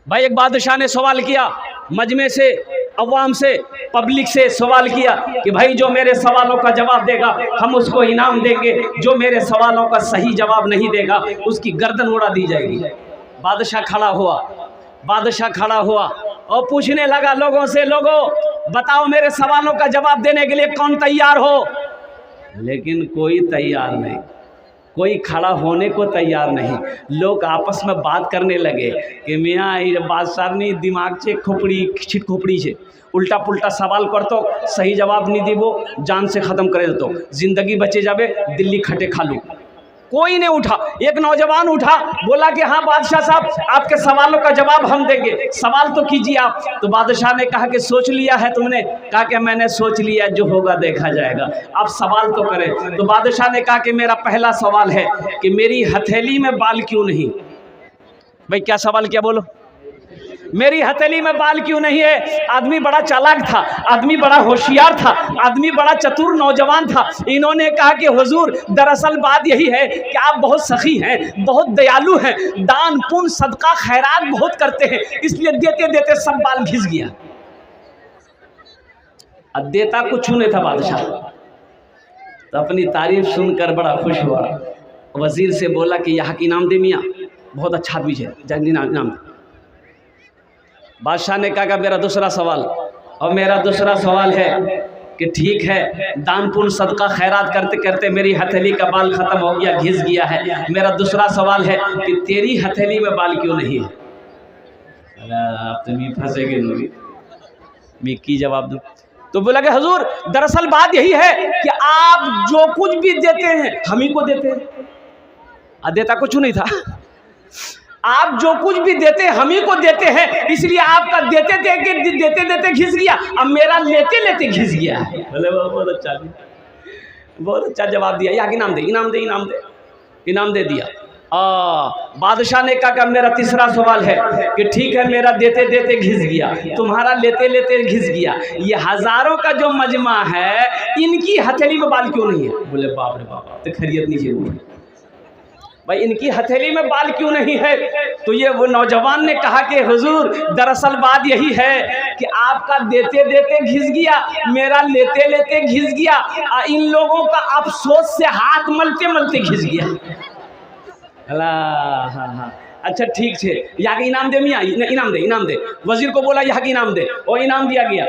भाई एक बादशाह ने सवाल किया, मजमे से, अवाम से, पब्लिक से सवाल किया कि भाई जो मेरे सवालों का जवाब देगा हम उसको इनाम देंगे, जो मेरे सवालों का सही जवाब नहीं देगा उसकी गर्दन उड़ा दी जाएगी। बादशाह खड़ा हुआ और पूछने लगा लोगों से, लोगों बताओ मेरे सवालों का जवाब देने के लिए कौन तैयार हो। लेकिन कोई तैयार नहीं, कोई खड़ा होने को तैयार नहीं। लोग आपस में बात करने लगे कि मियाँ ये बादशाह नहीं दिमाग से खोपड़ी छिट खोपड़ी से उल्टा पुल्टा सवाल कर तो सही जवाब नहीं दी वो जान से ख़त्म करे तो जिंदगी बचे जावे, दिल्ली खटे खा लूँ। कोई नहीं उठा। एक नौजवान उठा, बोला कि हाँ बादशाह साहब आपके सवालों का जवाब हम देंगे, सवाल तो कीजिए आप। तो बादशाह ने कहा कि सोच लिया है तुमने? कहा कि मैंने सोच लिया, जो होगा देखा जाएगा, आप सवाल तो करें। तो बादशाह ने कहा कि मेरा पहला सवाल है कि मेरी हथेली में बाल क्यों नहीं। भाई क्या सवाल किया बोलो? मेरी हथेली में बाल क्यों नहीं है? आदमी बड़ा चालाक था, आदमी बड़ा होशियार था, आदमी बड़ा चतुर नौजवान था। इन्होंने कहा कि हुजूर दरअसल बात यही है कि आप बहुत सखी हैं, बहुत दयालु हैं, दान पुण्य सदका खैरात बहुत करते हैं, इसलिए देते देते सब बाल घिस गया। अब देता कुछ नहीं था बादशाह, तो अपनी तारीफ सुनकर बड़ा खुश हुआ। वजीर से बोला कि यहाँ की इनाम दे मियाँ, बहुत अच्छा आदमी है, इनाम। बादशाह ने कहा कि मेरा दूसरा सवाल, और मेरा दूसरा सवाल है कि ठीक है दान पुण्य सदका खैरात करते करते मेरी हथेली का बाल ख़त्म हो गया, घिस गया है। मेरा दूसरा सवाल है कि तेरी हथेली में बाल क्यों नहीं है? आप तो मी फंसेगे नहीं, मैं की जवाब दूँ? तो बोला कि हुजूर दरअसल बात यही है कि आप जो कुछ भी देते हैं हम ही को देते हैं। देता कुछ नहीं था, आप जो कुछ भी देते हैं हम ही को देते हैं, इसलिए आपका देते देते घिस गया, अब मेरा लेते लेते घिस गया है। बोले बहुत अच्छा, बहुत अच्छा जवाब दिया। यहाँ इनाम दे, इनाम दे, इनाम दे, इनाम दे दिया। बादशाह ने कहा कि मेरा तीसरा सवाल है कि ठीक है मेरा देते देते घिस गया, तुम्हारा लेते लेते घिस गया, ये हजारों का जो मजमा है इनकी हथेली में बाल क्यों नहीं है? बोले बाप रे बाप, तो खैरियत नहीं चाहिए भाई, इनकी हथेली में बाल क्यों नहीं है? तो ये वो नौजवान ने कहा कि हुजूर दरअसल बात यही है कि आपका देते देते घिस गया, मेरा लेते लेते घिस गया, इन लोगों का अफसोस से हाथ मलते मलते घिस गया। अल्लाह, हाँ हाँ अच्छा ठीक है, यहाँ के इनाम दे मियाँ, इनाम दे, इनाम दे। वजीर को बोला यहाँ के इनाम दे, और इनाम दिया गया।